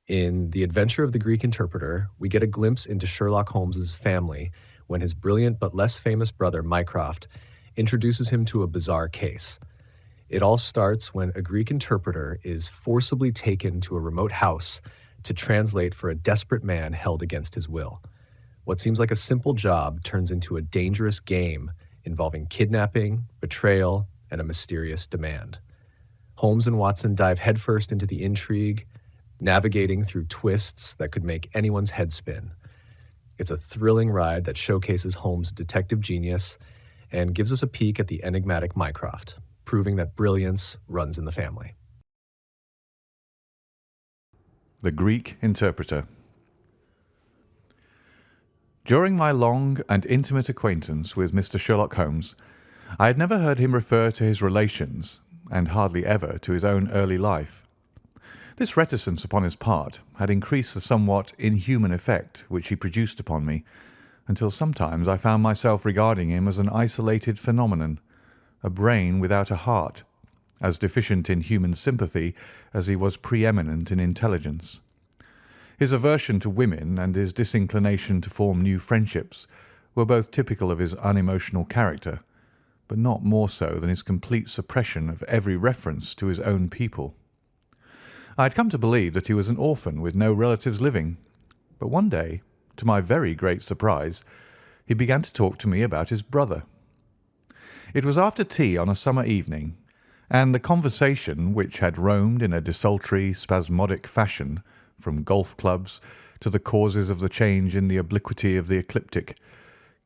In The Adventure of the Greek Interpreter, we get a glimpse into Sherlock Holmes's family when his brilliant but less famous brother Mycroft introduces him to a bizarre case. It all starts when a Greek interpreter is forcibly taken to a remote house to translate for a desperate man held against his will. What seems like a simple job turns into a dangerous game involving kidnapping, betrayal, and a mysterious demand. Holmes and Watson dive headfirst into the intrigue, navigating through twists that could make anyone's head spin. It's a thrilling ride that showcases Holmes' detective genius and gives us a peek at the enigmatic Mycroft, proving that brilliance runs in the family. The Greek Interpreter. During my long and intimate acquaintance with Mr. Sherlock Holmes, I had never heard him refer to his relations, and hardly ever to his own early life. This reticence upon his part had increased the somewhat inhuman effect which he produced upon me, until sometimes I found myself regarding him as an isolated phenomenon, a brain without a heart, as deficient in human sympathy as he was preeminent in intelligence. His aversion to women and his disinclination to form new friendships were both typical of his unemotional character, but not more so than his complete suppression of every reference to his own people. I had come to believe that he was an orphan with no relatives living, but one day, to my very great surprise, he began to talk to me about his brother. It was after tea on a summer evening, and the conversation, which had roamed in a desultory, spasmodic fashion from golf clubs to the causes of the change in the obliquity of the ecliptic,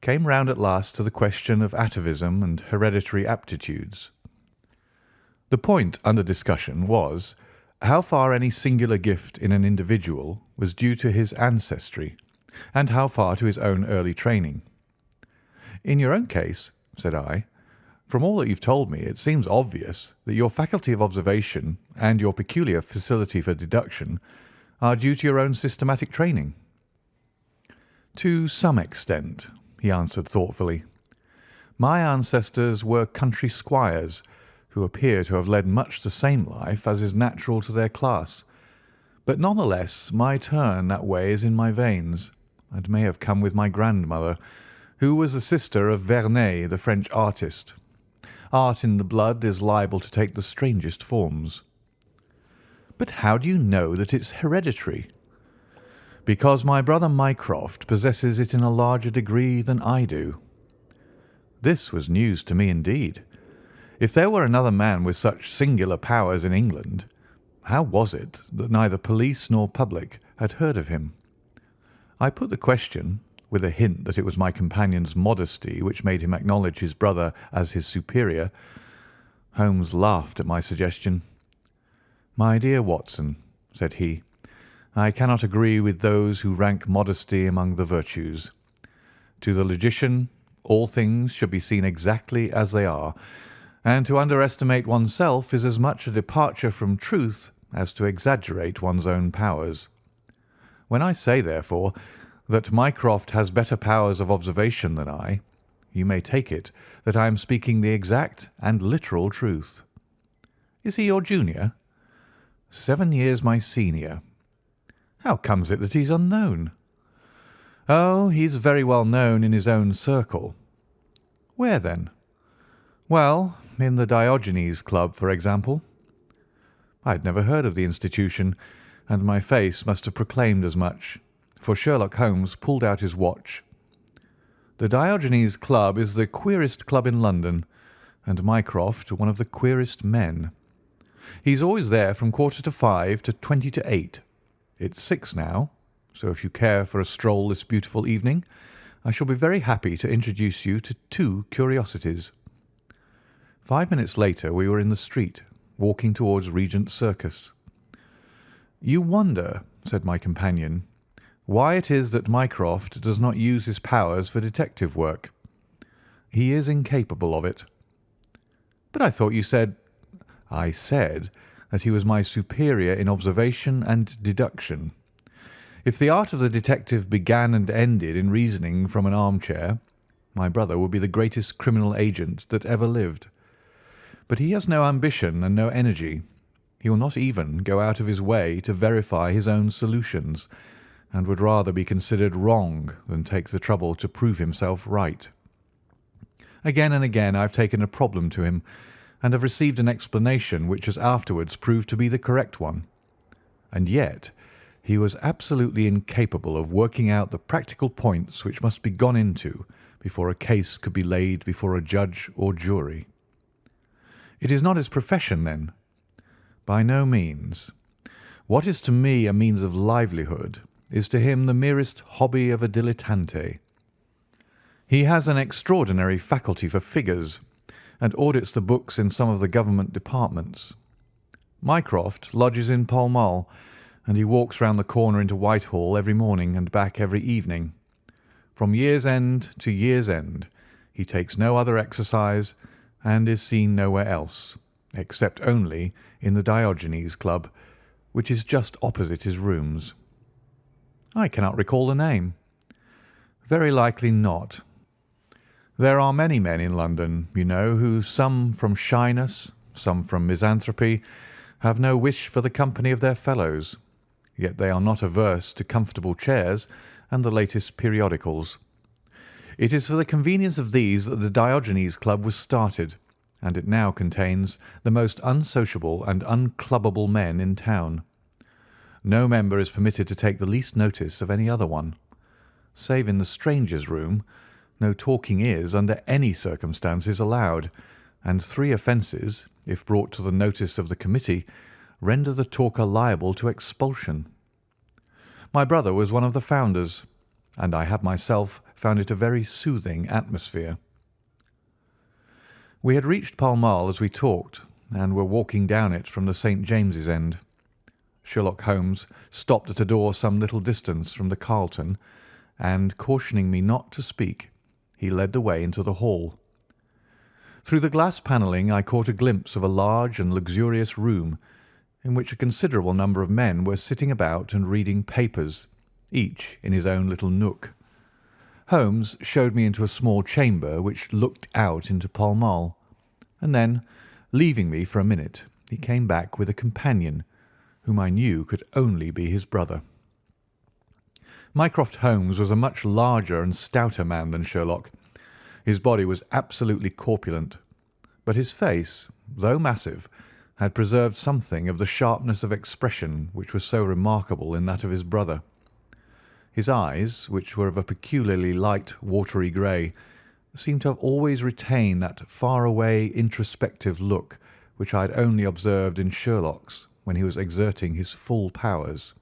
came round at last to the question of atavism and hereditary aptitudes. The point under discussion was how far any singular gift in an individual was due to his ancestry, and how far to his own early training. "In your own case," said I, "from all that you've told me, it seems obvious that your faculty of observation and your peculiar facility for deduction are due to your own systematic training." "To some extent," he answered thoughtfully. "My ancestors were country squires, who appear to have led much the same life as is natural to their class. But none the less my turn that way is in my veins, and may have come with my grandmother, who was the sister of Vernet, the French artist. Art in the blood is liable to take the strangest forms." "But how do you know that it's hereditary?" "Because my brother Mycroft possesses it in a larger degree than I do." This was news to me indeed. If there were another man with such singular powers in England, how was it that neither police nor public had heard of him? I put the question, with a hint that it was my companion's modesty which made him acknowledge his brother as his superior. Holmes laughed at my suggestion. "My dear Watson," said he, "I cannot agree with those who rank modesty among the virtues. To the logician, all things should be seen exactly as they are, and to underestimate oneself is as much a departure from truth as to exaggerate one's own powers. When I say, therefore, that Mycroft has better powers of observation than I, you may take it that I am speaking the exact and literal truth." "Is he your junior?" 7 years my senior." "How comes it that he's unknown?" "Oh, he's very well known in his own circle." "Where, then?" "Well, in the Diogenes Club, for example." I had never heard of the institution, and my face must have proclaimed as much, for Sherlock Holmes pulled out his watch. "The Diogenes Club is the queerest club in London, and Mycroft one of the queerest men. He's always there from 5:15 to 8:20. It's 6 now, so if you care for a stroll this beautiful evening, I shall be very happy to introduce you to 2 curiosities." 5 minutes later we were in the street, walking towards Regent Circus. "You wonder," said my companion, "why it is that Mycroft does not use his powers for detective work. He is incapable of it." "But I thought you said—" "I said that he was my superior in observation and deduction. If the art of the detective began and ended in reasoning from an armchair, my brother would be the greatest criminal agent that ever lived. But he has no ambition and no energy. He will not even go out of his way to verify his own solutions, and would rather be considered wrong than take the trouble to prove himself right. Again and again I have taken a problem to him, and have received an explanation which has afterwards proved to be the correct one. And yet he was absolutely incapable of working out the practical points which must be gone into before a case could be laid before a judge or jury. It is not his profession, then? By no means. What is to me a means of livelihood is to him the merest hobby of a dilettante. He has an extraordinary faculty for figures, and audits the books in some of the government departments. Mycroft lodges in Pall Mall, and he walks round the corner into Whitehall every morning and back every evening. From year's end to year's end he takes no other exercise, and is seen nowhere else, except only in the Diogenes Club, which is just opposite his rooms. I cannot recall the name. Very likely not. There are many men in London, you know, who, some from shyness, some from misanthropy, have no wish for the company of their fellows, yet they are not averse to comfortable chairs and the latest periodicals. It is for the convenience of these that the Diogenes Club was started, and it now contains the most unsociable and unclubbable men in town. No member is permitted to take the least notice of any other one. Save in the strangers' room, no talking is, under any circumstances, allowed, and 3 offences, if brought to the notice of the committee, render the talker liable to expulsion. My brother was one of the founders, and I have myself found it a very soothing atmosphere. We had reached Pall Mall as we talked, and were walking down it from the St. James's end. Sherlock Holmes stopped at a door some little distance from the Carlton, and, cautioning me not to speak, he led the way into the hall. Through the glass panelling I caught a glimpse of a large and luxurious room, in which a considerable number of men were sitting about and reading papers, each in his own little nook. Holmes showed me into a small chamber which looked out into Pall Mall, and then, leaving me for a minute, he came back with a companion, whom I knew could only be his brother. Mycroft Holmes was a much larger and stouter man than Sherlock. His body was absolutely corpulent, but his face, though massive, had preserved something of the sharpness of expression which was so remarkable in that of his brother. His eyes, which were of a peculiarly light watery grey, seemed to have always retained that far-away introspective look which I had only observed in Sherlock's when he was exerting his full powers.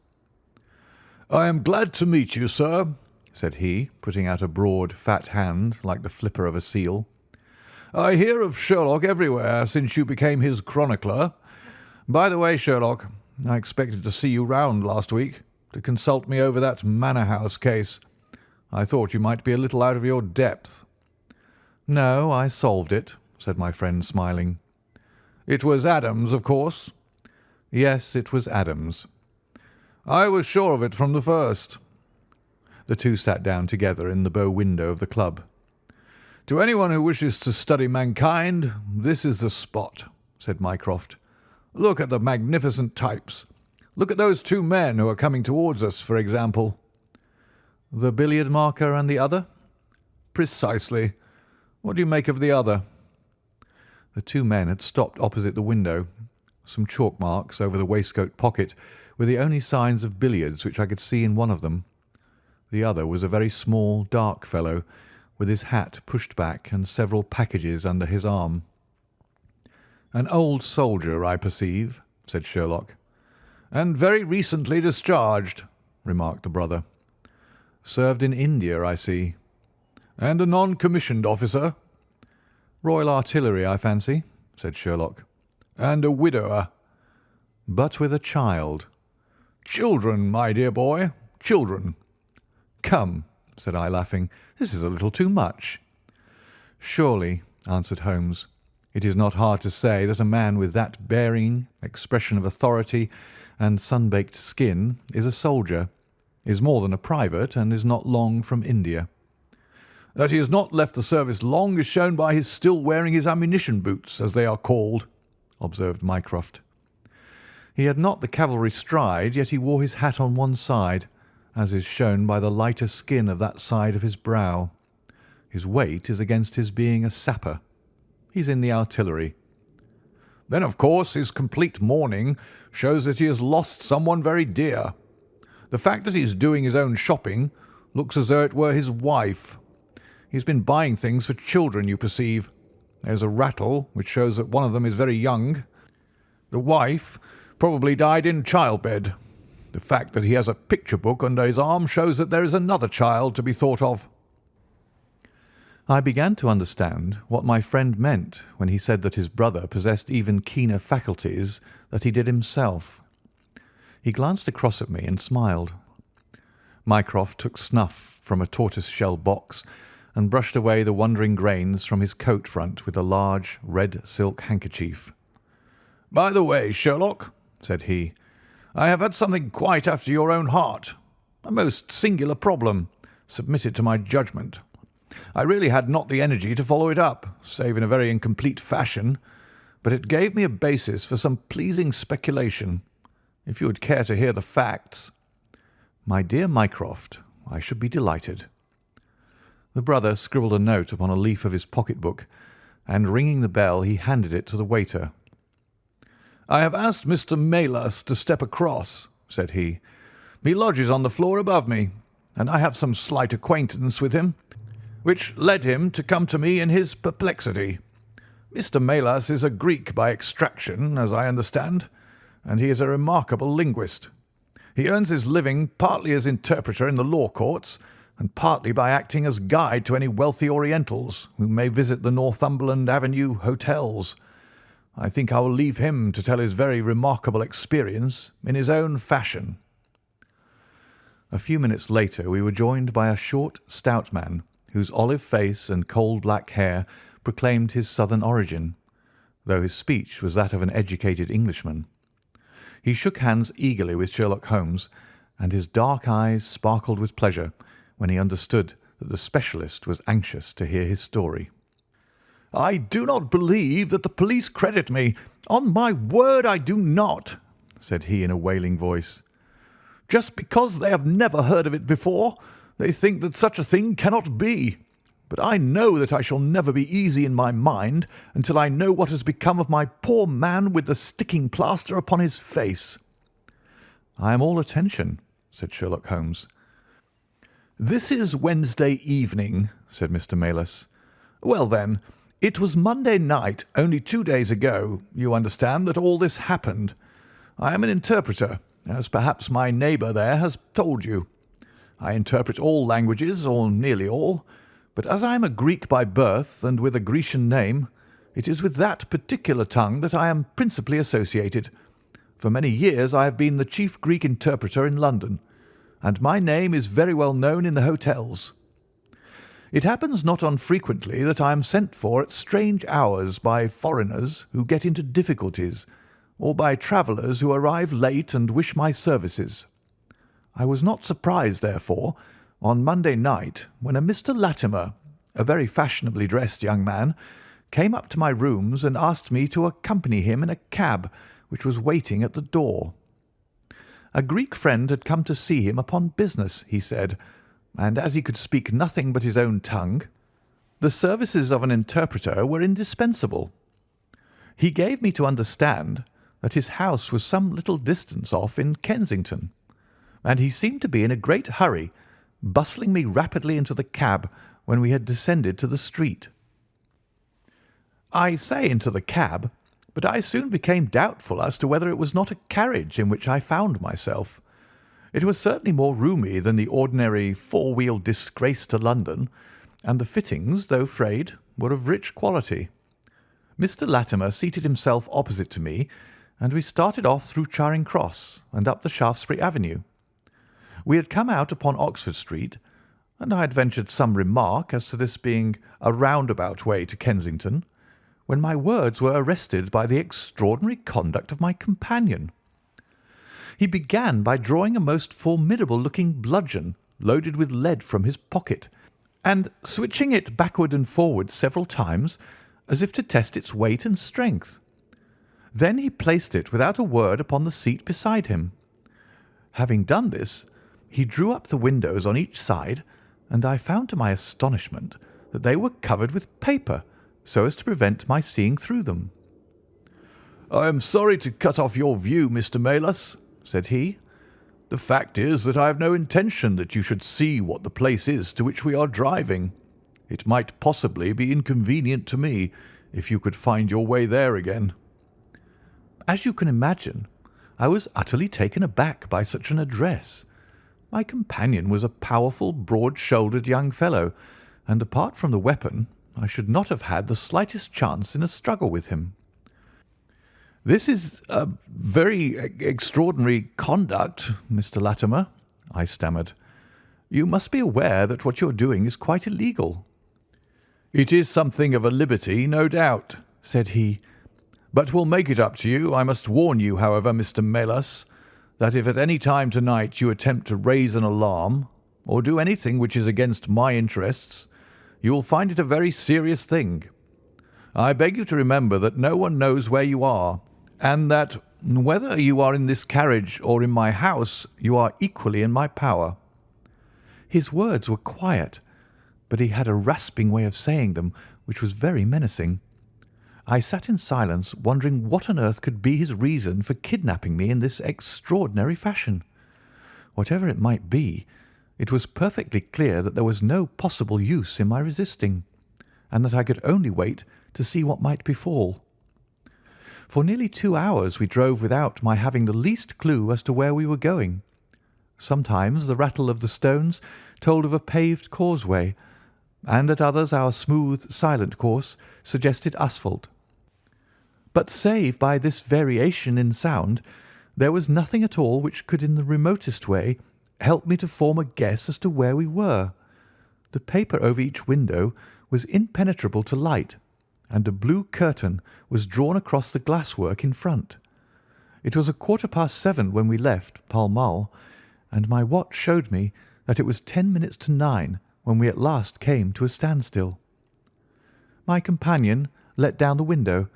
"I am glad to meet you, sir," said he, putting out a broad, fat hand like the flipper of a seal. "I hear of Sherlock everywhere since you became his chronicler. By the way, Sherlock, I expected to see you round last week to consult me over that Manor House case. I thought you might be a little out of your depth." "No, I solved it," said my friend, smiling. "It was Adams, of course?" "Yes, it was Adams." "I was sure of it from the first." The two sat down together in the bow window of the club. "To anyone who wishes to study mankind, this is the spot," said Mycroft. "Look at the magnificent types. Look at those 2 men who are coming towards us, for example." "The billiard marker and the other?" "Precisely. What do you make of the other?" The 2 men had stopped opposite the window. Some chalk marks over the waistcoat pocket were the only signs of billiards which I could see in one of them. The other was a very small, dark fellow, with his hat pushed back and several packages under his arm. "An old soldier, I perceive," said Sherlock. "And very recently discharged," remarked the brother. "Served in India, I see." "And a non-commissioned officer." "Royal Artillery, I fancy," said Sherlock. "And a widower." "But with a child." "Children, my dear boy, children." "Come," said I, laughing, "this is a little too much." "Surely," answered Holmes, "it is not hard to say that a man with that bearing, expression of authority, and sun-baked skin is a soldier, is more than a private, and is not long from India." "That he has not left the service long is shown by his still wearing his ammunition boots, as they are called," observed Mycroft. He had not the cavalry stride, yet he wore his hat on one side, as is shown by the lighter skin of that side of his brow. His weight is against his being a sapper. He's in the artillery. Then, of course, his complete mourning shows that he has lost someone very dear. The fact that he's doing his own shopping looks as though it were his wife. He's been buying things for children, you perceive. There's a rattle, which shows that one of them is very young. The wife probably died in childbed. The fact that he has a picture book under his arm shows that there is another child to be thought of. I began to understand what my friend meant when he said that his brother possessed even keener faculties than he did himself. He glanced across at me and smiled. Mycroft took snuff from a tortoise-shell box and brushed away the wandering grains from his coat front with a large red silk handkerchief. "By the way, Sherlock," said he, "I have had something quite after your own heart. A most singular problem, submitted to my judgment. I really had not the energy to follow it up, save in a very incomplete fashion, but it gave me a basis for some pleasing speculation. If you would care to hear the facts." "My dear Mycroft, I should be delighted." The brother scribbled a note upon a leaf of his pocket-book, and ringing the bell, he handed it to the waiter. "I have asked Mr. Melas to step across," said he. "He lodges on the floor above me, and I have some slight acquaintance with him, which led him to come to me in his perplexity. Mr. Melas is a Greek by extraction, as I understand, and he is a remarkable linguist. He earns his living partly as interpreter in the law courts, and partly by acting as guide to any wealthy Orientals who may visit the Northumberland Avenue hotels. I think I will leave him to tell his very remarkable experience in his own fashion." A few minutes later we were joined by a short, stout man, whose olive face and coal black hair proclaimed his southern origin, though his speech was that of an educated Englishman. He shook hands eagerly with Sherlock Holmes, and his dark eyes sparkled with pleasure when he understood that the specialist was anxious to hear his story. "I do not believe that the police credit me. On my word, I do not," said he in a wailing voice. "Just because they have never heard of it before, they think that such a thing cannot be. But I know that I shall never be easy in my mind until I know what has become of my poor man with the sticking plaster upon his face." "I am all attention," said Sherlock Holmes. "This is Wednesday evening," said Mr. Melas. "Well, then, it was Monday night, only 2 days ago, you understand, that all this happened. I am an interpreter, as perhaps my neighbour there has told you. I interpret all languages, or nearly all, but as I am a Greek by birth and with a Grecian name, it is with that particular tongue that I am principally associated. For many years I have been the chief Greek interpreter in London, and my name is very well known in the hotels. It happens not unfrequently that I am sent for at strange hours by foreigners who get into difficulties, or by travellers who arrive late and wish my services. I was not surprised, therefore, on Monday night when a Mr. Latimer, a very fashionably dressed young man, came up to my rooms and asked me to accompany him in a cab which was waiting at the door. A Greek friend had come to see him upon business, he said, and as he could speak nothing but his own tongue, the services of an interpreter were indispensable. He gave me to understand that his house was some little distance off in Kensington, and he seemed to be in a great hurry, bustling me rapidly into the cab when we had descended to the street. I say into the cab, but I soon became doubtful as to whether it was not a carriage in which I found myself. It was certainly more roomy than the ordinary four-wheel disgrace to London, and the fittings, though frayed, were of rich quality. Mr. Latimer seated himself opposite to me, and we started off through Charing Cross and up the Shaftesbury Avenue. We had come out upon Oxford Street, and I had ventured some remark as to this being a roundabout way to Kensington, when my words were arrested by the extraordinary conduct of my companion. He began by drawing a most formidable-looking bludgeon loaded with lead from his pocket, and switching it backward and forward several times, as if to test its weight and strength. Then he placed it without a word upon the seat beside him. Having done this, he drew up the windows on each side, and I found to my astonishment that they were covered with paper, so as to prevent my seeing through them. "I am sorry to cut off your view, Mr. Melas," said he. "The fact is that I have no intention that you should see what the place is to which we are driving. It might possibly be inconvenient to me if you could find your way there again." As you can imagine, I was utterly taken aback by such an address. My companion was a powerful, broad-shouldered young fellow, and apart from the weapon, I should not have had the slightest chance in a struggle with him. "This is a very extraordinary conduct, Mr. Latimer," I stammered. "You must be aware that what you are doing is quite illegal." "It is something of a liberty, no doubt," said he. "But we'll make it up to you. I must warn you, however, Mr. Melas, that if at any time tonight you attempt to raise an alarm or do anything which is against my interests, you will find it a very serious thing. I beg you to remember that no one knows where you are, and that whether you are in this carriage or in my house, you are equally in my power." His words were quiet, but he had a rasping way of saying them which was very menacing. I sat in silence, wondering what on earth could be his reason for kidnapping me in this extraordinary fashion. Whatever it might be, it was perfectly clear that there was no possible use in my resisting, and that I could only wait to see what might befall. For nearly 2 hours we drove without my having the least clue as to where we were going. Sometimes the rattle of the stones told of a paved causeway, and at others our smooth, silent course suggested asphalt. But save by this variation in sound, there was nothing at all which could in the remotest way help me to form a guess as to where we were. The paper over each window was impenetrable to light, and a blue curtain was drawn across the glasswork in front. It was 7:15 when we left Pall Mall, and my watch showed me that it was 10 minutes to 9 when we at last came to a standstill. My companion let down the window,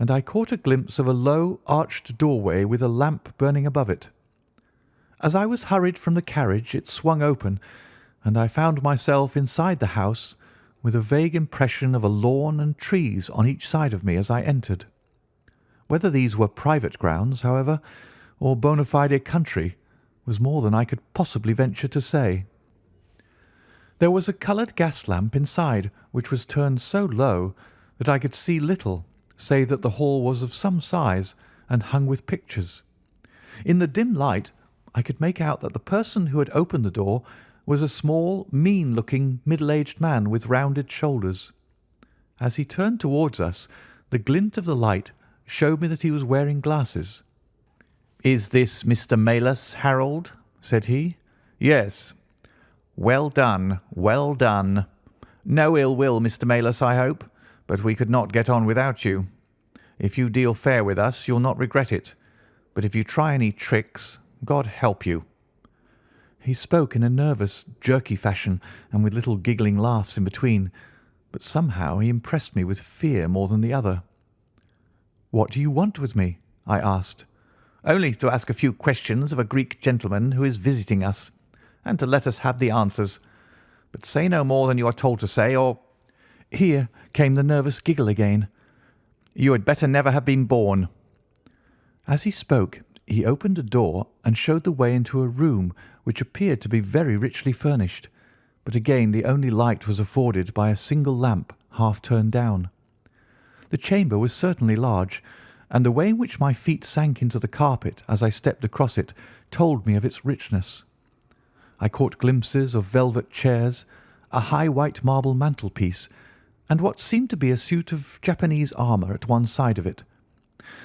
and I caught a glimpse of a low, arched doorway with a lamp burning above it. As I was hurried from the carriage, it swung open, and I found myself inside the house with a vague impression of a lawn and trees on each side of me as I entered. Whether these were private grounds, however, or bona fide country, was more than I could possibly venture to say. There was a coloured gas lamp inside, which was turned so low that I could see little, save that the hall was of some size and hung with pictures. In the dim light I could make out that the person who had opened the door was a small, mean-looking, middle-aged man with rounded shoulders. As he turned towards us, the glint of the light showed me that he was wearing glasses. "Is this Mr. Melas, Harold?" said he. "Yes." "Well done, well done. No ill will, Mr. Melas, I hope, but we could not get on without you. If you deal fair with us, you'll not regret it, but if you try any tricks, God help you." He spoke in a nervous, jerky fashion, and with little giggling laughs in between, but somehow he impressed me with fear more than the other. "What do you want with me?" I asked. "Only to ask a few questions of a Greek gentleman who is visiting us, and to let us have the answers. But say no more than you are told to say, or—" Here came the nervous giggle again. "You had better never have been born." As he spoke, he opened a door and showed the way into a room which appeared to be very richly furnished, but again the only light was afforded by a single lamp half turned down. The chamber was certainly large, and the way in which my feet sank into the carpet as I stepped across it told me of its richness. I caught glimpses of velvet chairs, a high white marble mantelpiece, and what seemed to be a suit of Japanese armour at one side of it.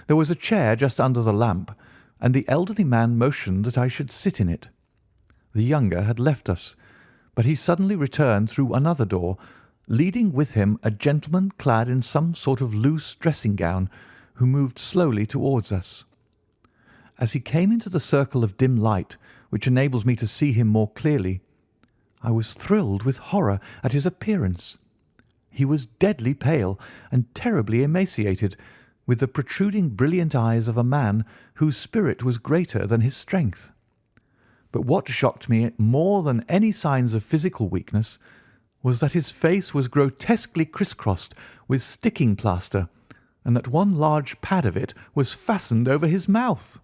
There was a chair just under the lamp, and the elderly man motioned that I should sit in it. The younger had left us, but he suddenly returned through another door, leading with him a gentleman clad in some sort of loose dressing gown, who moved slowly towards us. As he came into the circle of dim light which enables me to see him more clearly, I was thrilled with horror at his appearance. He was deadly pale and terribly emaciated, with the protruding brilliant eyes of a man whose spirit was greater than his strength. But what shocked me more than any signs of physical weakness was that his face was grotesquely crisscrossed with sticking plaster, and that one large pad of it was fastened over his mouth.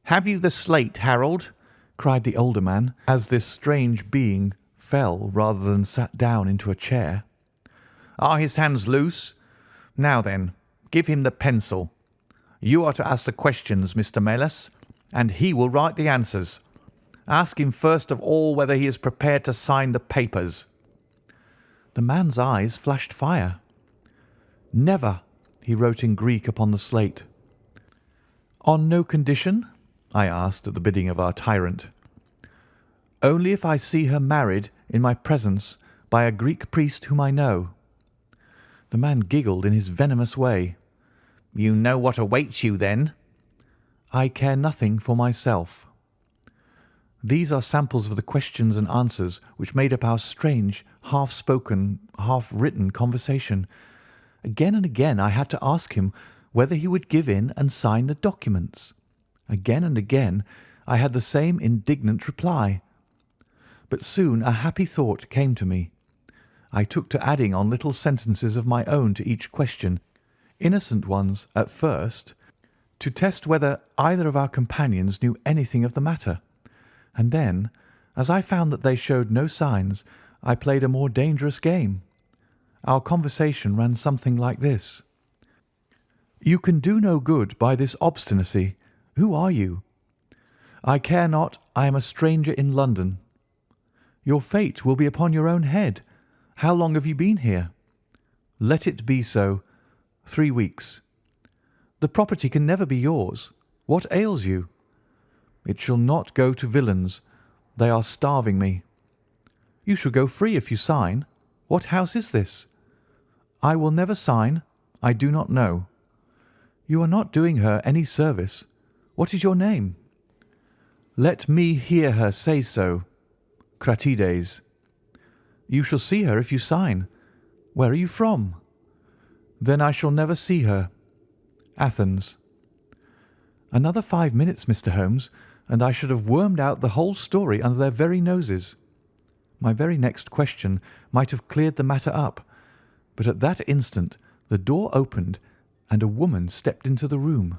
"Have you the slate, Harold?" cried the older man, as this strange being fell rather than sat down into a chair. "Are his hands loose? Now then, give him the pencil. You are to ask the questions, Mr. Melas, and he will write the answers. Ask him first of all whether he is prepared to sign the papers." The man's eyes flashed fire. "Never," he wrote in Greek upon the slate. "On no condition?" I asked at the bidding of our tyrant. "Only if I see her married in my presence by a Greek priest whom I know." The man giggled in his venomous way. "You know what awaits you, then?" "I care nothing for myself." These are samples of the questions and answers which made up our strange, half-spoken, half-written conversation. Again and again I had to ask him whether he would give in and sign the documents. Again and again I had the same indignant reply. But soon a happy thought came to me. I took to adding on little sentences of my own to each question, innocent ones at first, to test whether either of our companions knew anything of the matter. And then, as I found that they showed no signs, I played a more dangerous game. Our conversation ran something like this. "You can do no good by this obstinacy. Who are you?" "I care not. I am a stranger in London." "Your fate will be upon your own head. How long have you been here?" "Let it be so. 3 weeks." "The property can never be yours. What ails you?" "It shall not go to villains. They are starving me." "You shall go free if you sign. What house is this?" "I will never sign. I do not know." "You are not doing her any service. What is your name?" "Let me hear her say so." "Cratides." "You shall see her if you sign. Where are you from?" "Then I shall never see her." "Athens." Another 5 minutes, Mr. Holmes, and I should have wormed out the whole story under their very noses. My very next question might have cleared the matter up, but at that instant the door opened and a woman stepped into the room.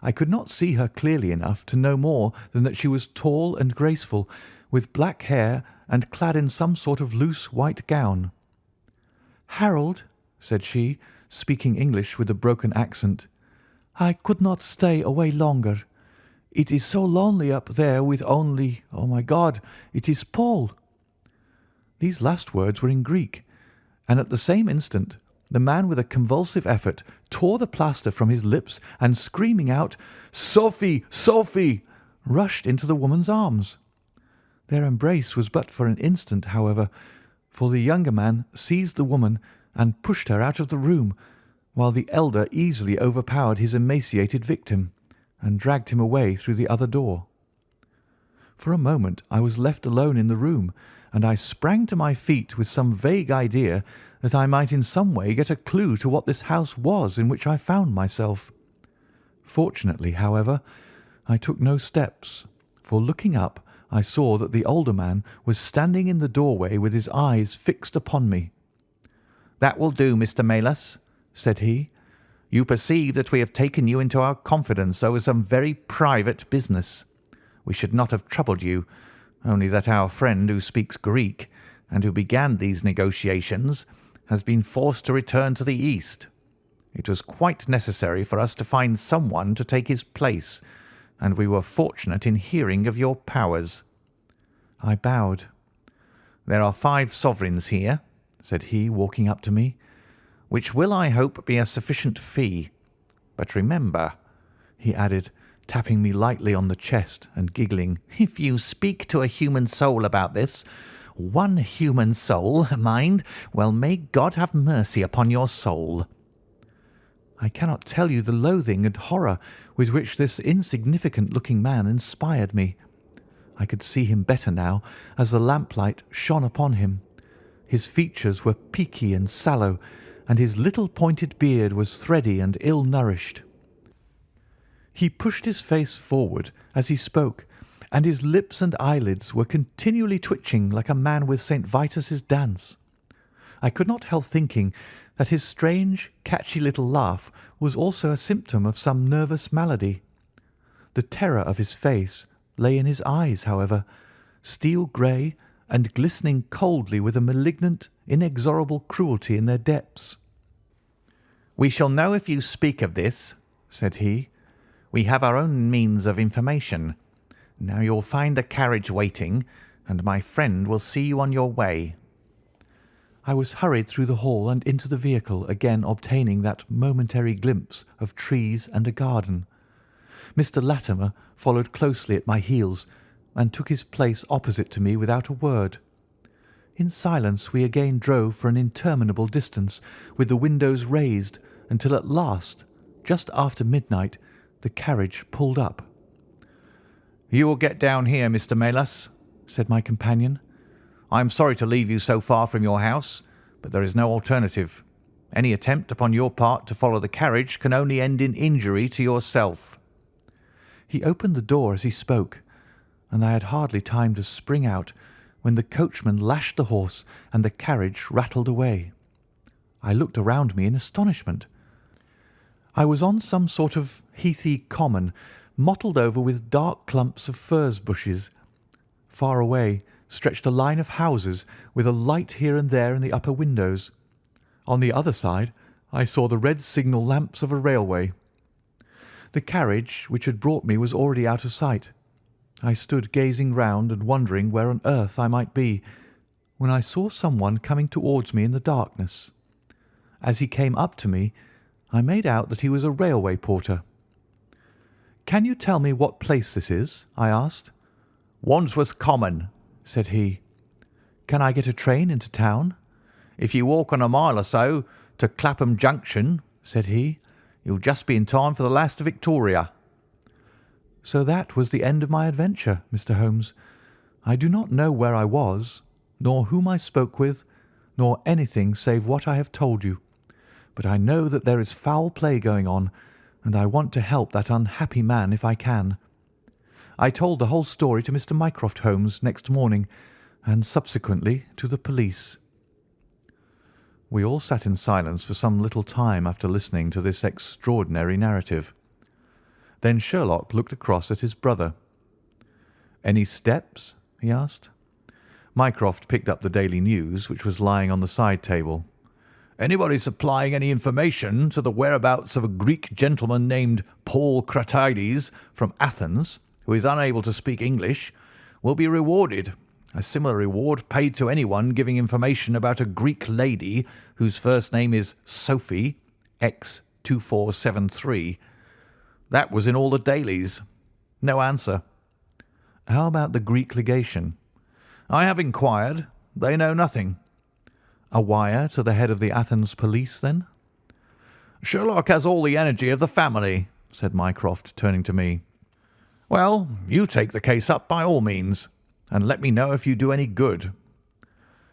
I could not see her clearly enough to know more than that she was tall and graceful, with black hair and clad in some sort of loose white gown. "Harold," said she, speaking English with a broken accent, "I could not stay away longer. It is so lonely up there with only, oh my God, it is Paul." These last words were in Greek, and at the same instant the man with a convulsive effort tore the plaster from his lips and screaming out, "Sophie, Sophie!" rushed into the woman's arms. Their embrace was but for an instant, however, for the younger man seized the woman and pushed her out of the room, while the elder easily overpowered his emaciated victim and dragged him away through the other door. For a moment I was left alone in the room, and I sprang to my feet with some vague idea that I might in some way get a clue to what this house was in which I found myself. Fortunately, however, I took no steps, for looking up I saw that the older man was standing in the doorway with his eyes fixed upon me. "That will do, Mr. Melas," said he. "You perceive that we have taken you into our confidence over some very private business. We should not have troubled you, only that our friend who speaks Greek, and who began these negotiations, has been forced to return to the East. It was quite necessary for us to find someone to take his place, and we were fortunate in hearing of your powers." I bowed. "There are 5 sovereigns here," said he, walking up to me, "which will, I hope, be a sufficient fee. But remember," he added, tapping me lightly on the chest and giggling, "if you speak to a human soul about this, one human soul, mind, well, may God have mercy upon your soul." I cannot tell you the loathing and horror with which this insignificant-looking man inspired me. I could see him better now as the lamplight shone upon him. His features were peaky and sallow, and his little pointed beard was thready and ill-nourished. He pushed his face forward as he spoke, and his lips and eyelids were continually twitching like a man with St. Vitus's dance. I could not help thinking that his strange, catchy little laugh was also a symptom of some nervous malady. The terror of his face lay in his eyes, however, steel grey and glistening coldly with a malignant, inexorable cruelty in their depths. "We shall know if you speak of this," said he. "We have our own means of information. Now you'll find the carriage waiting, and my friend will see you on your way." I was hurried through the hall and into the vehicle, again obtaining that momentary glimpse of trees and a garden. Mr. Latimer followed closely at my heels, and took his place opposite to me without a word. In silence we again drove for an interminable distance, with the windows raised, until at last, just after midnight, the carriage pulled up. "You will get down here, Mr. Melas," said my companion. "I am sorry to leave you so far from your house, but there is no alternative. Any attempt upon your part to follow the carriage can only end in injury to yourself." He opened the door as he spoke, and I had hardly time to spring out when the coachman lashed the horse and the carriage rattled away. I looked around me in astonishment. I was on some sort of heathy common, mottled over with dark clumps of furze bushes. Far away stretched a line of houses with a light here and there in the upper windows. On the other side I saw the red signal lamps of a railway. The carriage which had brought me was already out of sight. I stood gazing round and wondering where on earth I might be, when I saw someone coming towards me in the darkness. As he came up to me, I made out that he was a railway porter. "Can you tell me what place this is?" I asked. "Wandsworth Common," said he. "Can I get a train into town?" "If you walk on a mile or so to Clapham Junction," said he, "you'll just be in time for the last Victoria." So that was the end of my adventure, Mr. Holmes. I do not know where I was, nor whom I spoke with, nor anything save what I have told you. But I know that there is foul play going on, and I want to help that unhappy man if I can. I told the whole story to Mr. Mycroft Holmes next morning, and subsequently to the police. We all sat in silence for some little time after listening to this extraordinary narrative. Then Sherlock looked across at his brother. "Any steps?" he asked. Mycroft picked up the Daily News, which was lying on the side table. "Anybody supplying any information to the whereabouts of a Greek gentleman named Paul Cratides from Athens, who is unable to speak English, will be rewarded. A similar reward paid to anyone giving information about a Greek lady whose first name is Sophie, X2473. That was in all the dailies. No answer." "How about the Greek legation?" "I have inquired. They know nothing." "A wire to the head of the Athens police, then?" "Sherlock has all the energy of the family," said Mycroft, turning to me. "Well, you take the case up by all means, and let me know if you do any good."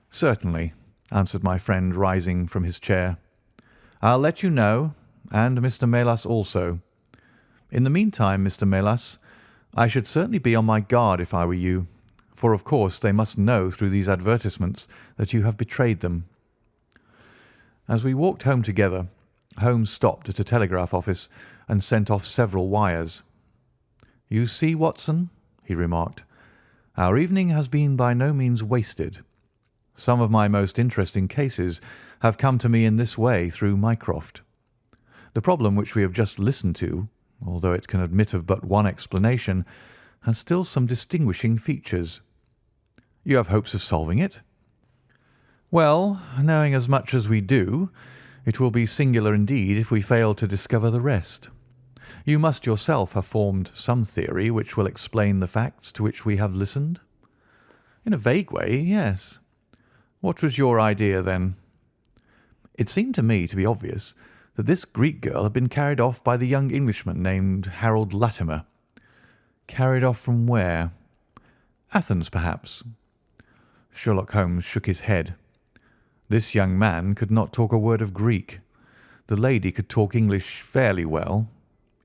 "Certainly," answered my friend, rising from his chair. "I'll let you know, and Mr. Melas also. In the meantime, Mr. Melas, I should certainly be on my guard if I were you, for of course they must know through these advertisements that you have betrayed them." As we walked home together, Holmes stopped at a telegraph office and sent off several wires. "You see, Watson," he remarked, "our evening has been by no means wasted. Some of my most interesting cases have come to me in this way through Mycroft. The problem which we have just listened to, although it can admit of but one explanation, has still some distinguishing features. You have hopes of solving it? Well, knowing as much as we do, it will be singular indeed if we fail to discover the rest. You must yourself have formed some theory which will explain the facts to which we have listened?" "In a vague way, yes." "What was your idea, then?" "It seemed to me to be obvious that this Greek girl had been carried off by the young Englishman named Harold Latimer." "Carried off from where?" "Athens, perhaps." Sherlock Holmes shook his head. This young man could not talk a word of Greek. The lady could talk English fairly well.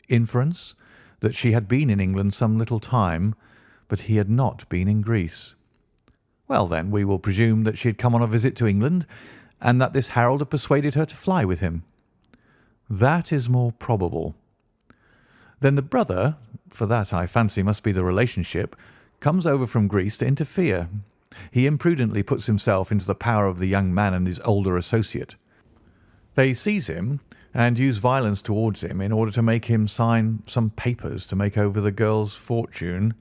Inference that she had been in England some little time, but he had not been in Greece. Well, then, we will presume that she had come on a visit to England, and that this Harold had persuaded her to fly with him. That is more probable. Then the brother, for that I fancy must be the relationship, comes over from Greece to interfere. He imprudently puts himself into the power of the young man and his older associate. They seize him and use violence towards him in order to make him sign some papers to make over the girl's fortune,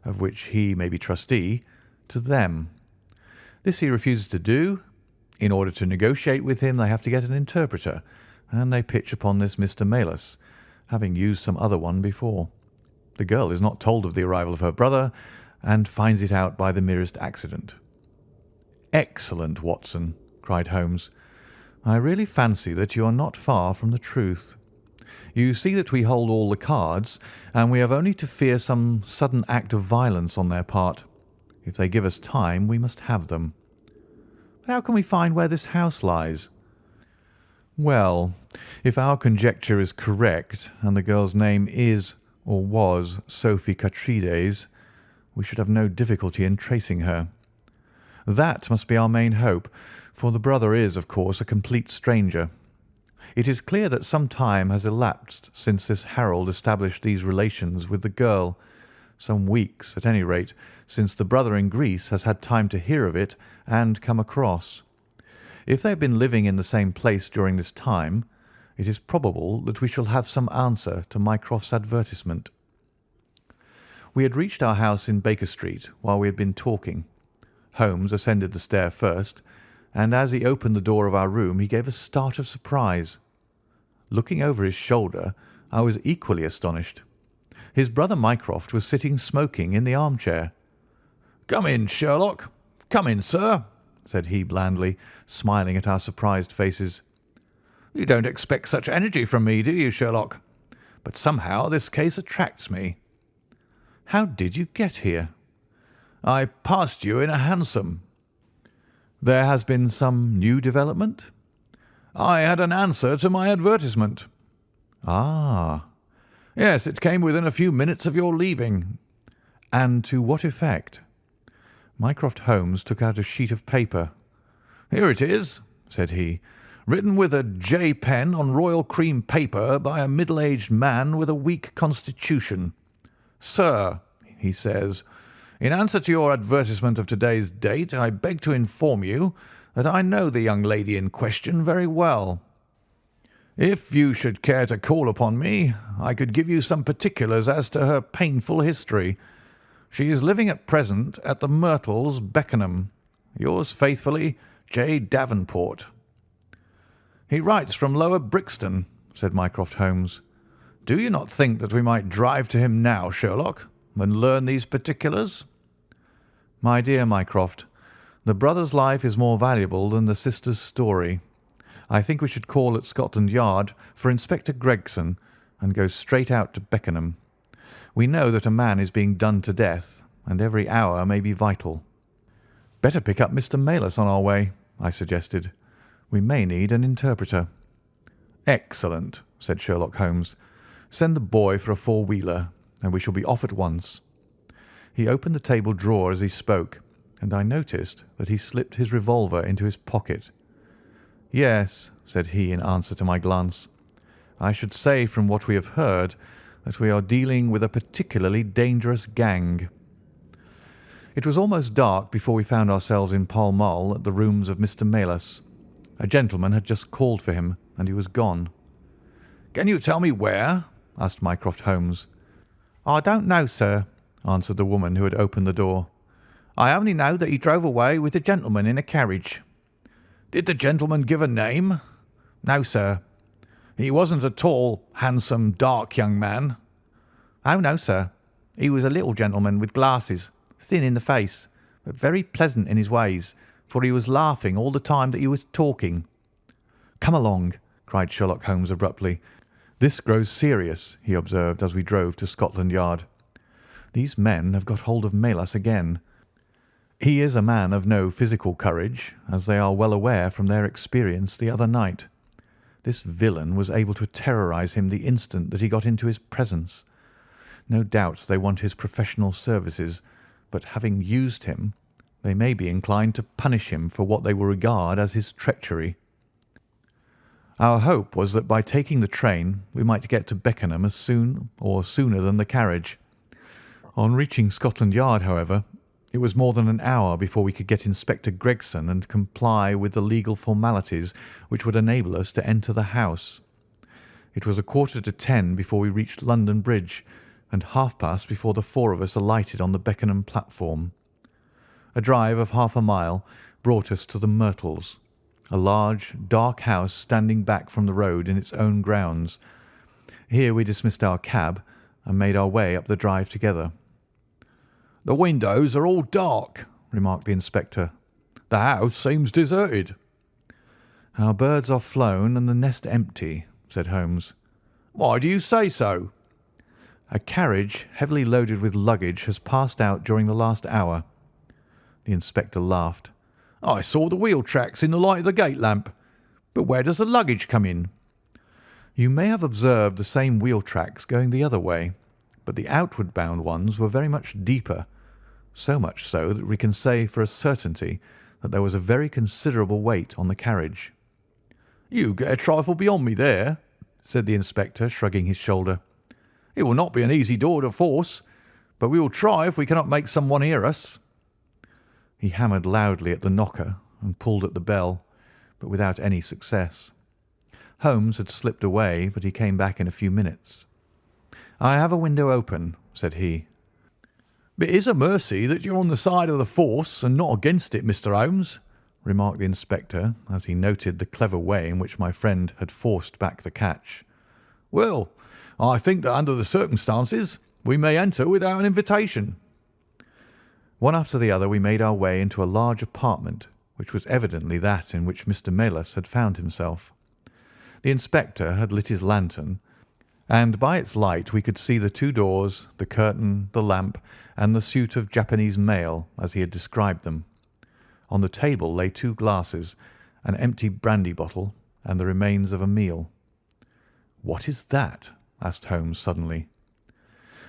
of which he may be trustee, to them. This he refuses to do. In order to negotiate with him, they have to get an interpreter, and they pitch upon this Mr. Melas, having used some other one before. The girl is not told of the arrival of her brother, and finds it out by the merest accident. "Excellent, Watson," cried Holmes. "I really fancy that you are not far from the truth. You see that we hold all the cards, and we have only to fear some sudden act of violence on their part. If they give us time, we must have them. But how can we find where this house lies?" "Well, if our conjecture is correct, and the girl's name is or was Sophie Catrides, we should have no difficulty in tracing her. That must be our main hope, for the brother is, of course, a complete stranger. It is clear that some time has elapsed since this Harold established these relations with the girl, some weeks, at any rate, since the brother in Greece has had time to hear of it and come across. If they have been living in the same place during this time, it is probable that we shall have some answer to Mycroft's advertisement." We had reached our house in Baker Street while we had been talking. Holmes ascended the stair first, and as he opened the door of our room he gave a start of surprise. Looking over his shoulder, I was equally astonished. His brother Mycroft was sitting smoking in the armchair. "Come in, Sherlock. Come in, sir," said he blandly, smiling at our surprised faces. "You don't expect such energy from me, do you, Sherlock? But somehow this case attracts me." "How did you get here?" "I passed you in a hansom." "There has been some new development?" "I had an answer to my advertisement." "Ah." "Yes, it came within a few minutes of your leaving." "And to what effect?" Mycroft Holmes took out a sheet of paper. "Here it is," said he, "written with a J pen on royal cream paper by a middle-aged man with a weak constitution. 'Sir,' he says, 'in answer to your advertisement of today's date, I beg to inform you that I know the young lady in question very well. If you should care to call upon me, I could give you some particulars as to her painful history. She is living at present at the Myrtles, Beckenham. Yours faithfully, J. Davenport.'" "He writes from Lower Brixton," said Mycroft Holmes. "Do you not think that we might drive to him now, Sherlock, and learn these particulars?" "My dear Mycroft, the brother's life is more valuable than the sister's story. I think we should call at Scotland Yard for Inspector Gregson and go straight out to Beckenham. We know that a man is being done to death, and every hour may be vital." "Better pick up Mr. Melas on our way," I suggested. "We may need an interpreter." "Excellent," said Sherlock Holmes. "Send the boy for a four-wheeler, and we shall be off at once." He opened the table drawer as he spoke, and I noticed that he slipped his revolver into his pocket. "Yes," said he in answer to my glance, "I should say from what we have heard that we are dealing with a particularly dangerous gang." It was almost dark before we found ourselves in Pall Mall at the rooms of Mr. Melas. A gentleman had just called for him, and he was gone. "Can you tell me where?" asked Mycroft Holmes. "I don't know, sir," answered the woman who had opened the door. "I only know that he drove away with a gentleman in a carriage." "Did the gentleman give a name?" "No, sir." "He wasn't a tall, handsome, dark young man?" "Oh, no, sir. He was a little gentleman with glasses, thin in the face, but very pleasant in his ways, for he was laughing all the time that he was talking." "Come along," cried Sherlock Holmes abruptly. "This grows serious," he observed as we drove to Scotland Yard. "These men have got hold of Melas again. He is a man of no physical courage, as they are well aware from their experience the other night. This villain was able to terrorise him the instant that he got into his presence. No doubt they want his professional services, but having used him, they may be inclined to punish him for what they will regard as his treachery. Our hope was that by taking the train we might get to Beckenham as soon or sooner than the carriage. On reaching Scotland Yard, however, it was more than an hour before we could get Inspector Gregson and comply with the legal formalities which would enable us to enter the house. It was 9:45 before we reached London Bridge, and 9:30 before the four of us alighted on the Beckenham platform. A drive of half a mile brought us to the Myrtles, a large, dark house standing back from the road in its own grounds. Here we dismissed our cab and made our way up the drive together. "The windows are all dark," remarked the inspector. "The house seems deserted." "Our birds are flown and the nest empty," said Holmes. "Why do you say so?" "A carriage heavily loaded with luggage has passed out during the last hour." The inspector laughed. "I saw the wheel tracks in the light of the gate lamp. But where does the luggage come in?" "You may have observed the same wheel tracks going the other way, but the outward bound ones were very much deeper, so much so that we can say for a certainty that there was a very considerable weight on the carriage." "You get a trifle beyond me there," said the inspector, shrugging his shoulder. "It will not be an easy door to force, but we will try if we cannot make someone hear us." He hammered loudly at the knocker and pulled at the bell, but without any success. Holmes had slipped away, but he came back in a few minutes. "I have a window open," said he. "It is a mercy that you're on the side of the force and not against it, Mr. Holmes," remarked the inspector, as he noted the clever way in which my friend had forced back the catch. "Well, I think that under the circumstances we may enter without an invitation." One after the other we made our way into a large apartment, which was evidently that in which Mr. Melas had found himself. The inspector had lit his lantern, and by its light we could see the two doors, the curtain, the lamp, and the suit of Japanese mail as he had described them. On the table lay two glasses, an empty brandy bottle, and the remains of a meal. "What is that?" asked Holmes suddenly.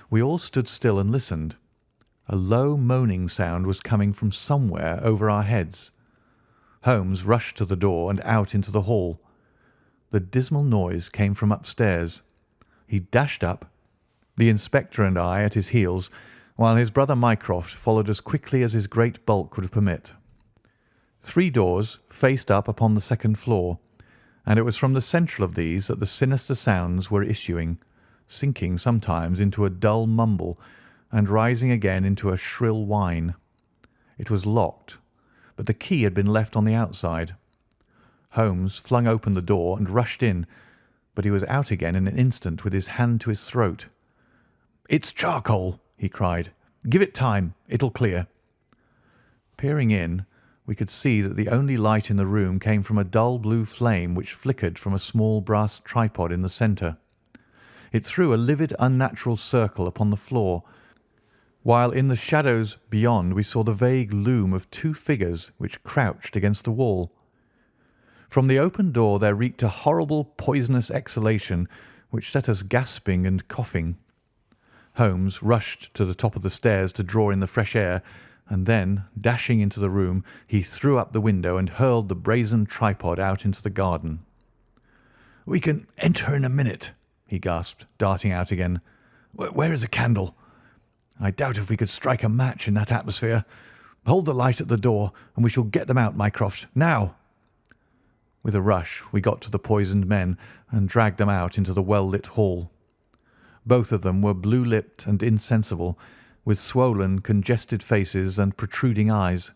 We all stood still and listened. A low moaning sound was coming from somewhere over our heads. Holmes rushed to the door and out into the hall. The dismal noise came from upstairs. He dashed up, the inspector and I at his heels, while his brother Mycroft followed as quickly as his great bulk would permit. 3 doors faced up upon the second floor, and it was from the central of these that the sinister sounds were issuing, sinking sometimes into a dull mumble and rising again into a shrill whine. It was locked, but the key had been left on the outside. Holmes flung open the door and rushed in, but he was out again in an instant with his hand to his throat. "It's charcoal," he cried. "Give it time. It'll clear." Peering in, we could see that the only light in the room came from a dull blue flame which flickered from a small brass tripod in the centre. It threw a livid, unnatural circle upon the floor, while in the shadows beyond we saw the vague loom of 2 figures which crouched against the wall. From the open door there reeked a horrible poisonous exhalation which set us gasping and coughing. Holmes rushed to the top of the stairs to draw in the fresh air, and then, dashing into the room, he threw up the window and hurled the brazen tripod out into the garden. "We can enter in a minute," he gasped, darting out again. "Where is a candle? I doubt if we could strike a match in that atmosphere. Hold the light at the door, and we shall get them out, Mycroft. Now!" With a rush we got to the poisoned men and dragged them out into the well-lit hall. Both of them were blue-lipped and insensible, with swollen, congested faces and protruding eyes.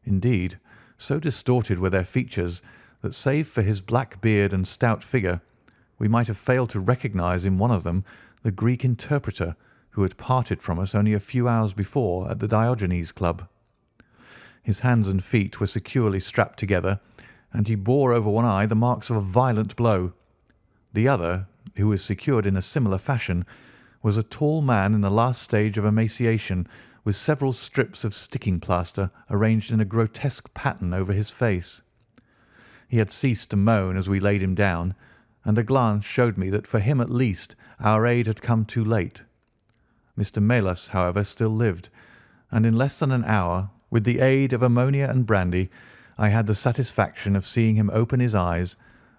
Indeed, so distorted were their features that, save for his black beard and stout figure, we might have failed to recognize in one of them the Greek interpreter who had parted from us only a few hours before at the Diogenes Club. His hands and feet were securely strapped together, and he bore over one eye the marks of a violent blow. The other, who was secured in a similar fashion, was a tall man in the last stage of emaciation, with several strips of sticking plaster arranged in a grotesque pattern over his face. He had ceased to moan as we laid him down, and a glance showed me that for him at least our aid had come too late. Mr. Melas, however, still lived, and in less than an hour, with the aid of ammonia and brandy, I had the satisfaction of seeing him open his eyes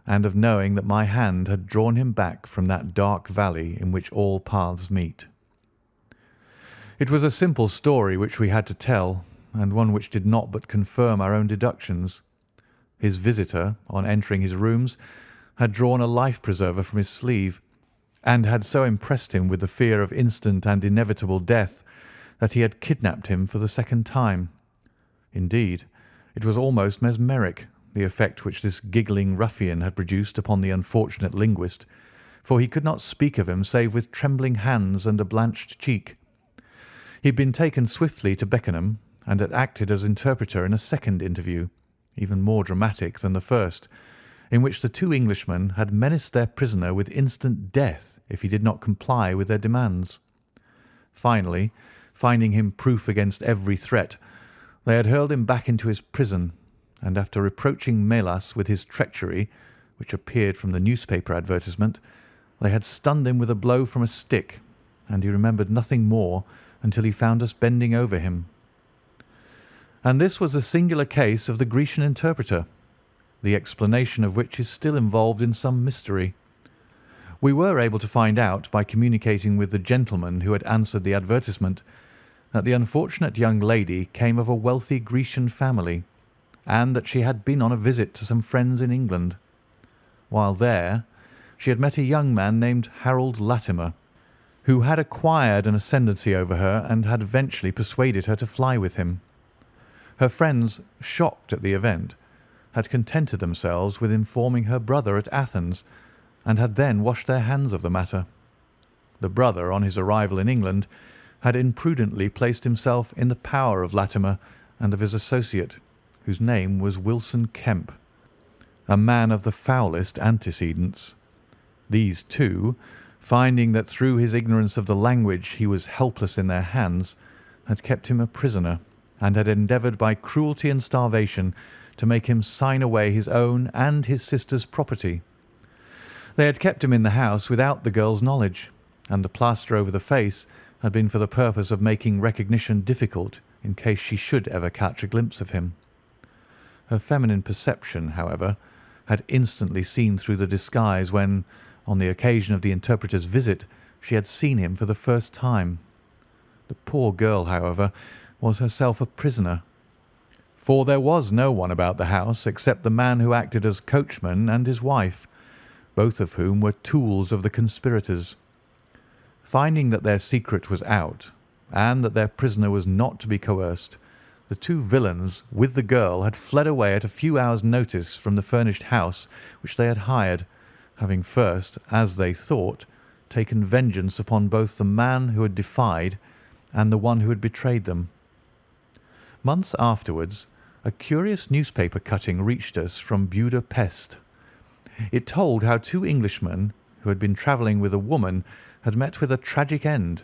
and of knowing that my hand had drawn him back from that dark valley in which all paths meet. It was a simple story which we had to tell, and one which did not but confirm our own deductions. His visitor, on entering his rooms, had drawn a life-preserver from his sleeve, and had so impressed him with the fear of instant and inevitable death that he had kidnapped him for the second time. Indeed, it was almost mesmeric, the effect which this giggling ruffian had produced upon the unfortunate linguist, for he could not speak of him save with trembling hands and a blanched cheek. He had been taken swiftly to Beckenham, and had acted as interpreter in a second interview, even more dramatic than the first, in which the two Englishmen had menaced their prisoner with instant death if he did not comply with their demands. Finally, finding him proof against every threat, they had hurled him back into his prison, and after reproaching Melas with his treachery, which appeared from the newspaper advertisement, they had stunned him with a blow from a stick, and he remembered nothing more until he found us bending over him. And this was the singular case of the Grecian interpreter, the explanation of which is still involved in some mystery. We were able to find out, by communicating with the gentleman who had answered the advertisement, that the unfortunate young lady came of a wealthy Grecian family, and that she had been on a visit to some friends in England. While there, she had met a young man named Harold Latimer, who had acquired an ascendancy over her and had eventually persuaded her to fly with him. Her friends, shocked at the event, had contented themselves with informing her brother at Athens, and had then washed their hands of the matter. The brother, on his arrival in England, had imprudently placed himself in the power of Latimer and of his associate, whose name was Wilson Kemp, a man of the foulest antecedents. These two, finding that through his ignorance of the language he was helpless in their hands, had kept him a prisoner, and had endeavoured by cruelty and starvation to make him sign away his own and his sister's property. They had kept him in the house without the girl's knowledge, and the plaster over the face had been for the purpose of making recognition difficult in case she should ever catch a glimpse of him. Her feminine perception, however, had instantly seen through the disguise when, on the occasion of the interpreter's visit, she had seen him for the first time. The poor girl, however, was herself a prisoner, for there was no one about the house except the man who acted as coachman and his wife, both of whom were tools of the conspirators. Finding that their secret was out, and that their prisoner was not to be coerced, the two villains, with the girl, had fled away at a few hours' notice from the furnished house which they had hired, having first, as they thought, taken vengeance upon both the man who had defied and the one who had betrayed them. Months afterwards, a curious newspaper cutting reached us from Budapest. It told how two Englishmen, who had been travelling with a woman, had met with a tragic end.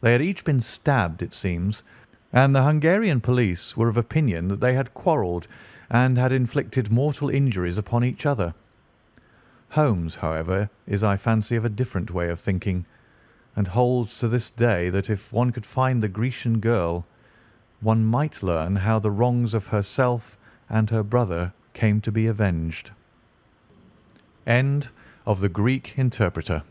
They had each been stabbed, it seems, and the Hungarian police were of opinion that they had quarrelled and had inflicted mortal injuries upon each other. Holmes, however, is, I fancy, of a different way of thinking, and holds to this day that if one could find the Grecian girl, one might learn how the wrongs of herself and her brother came to be avenged. End of The Greek Interpreter.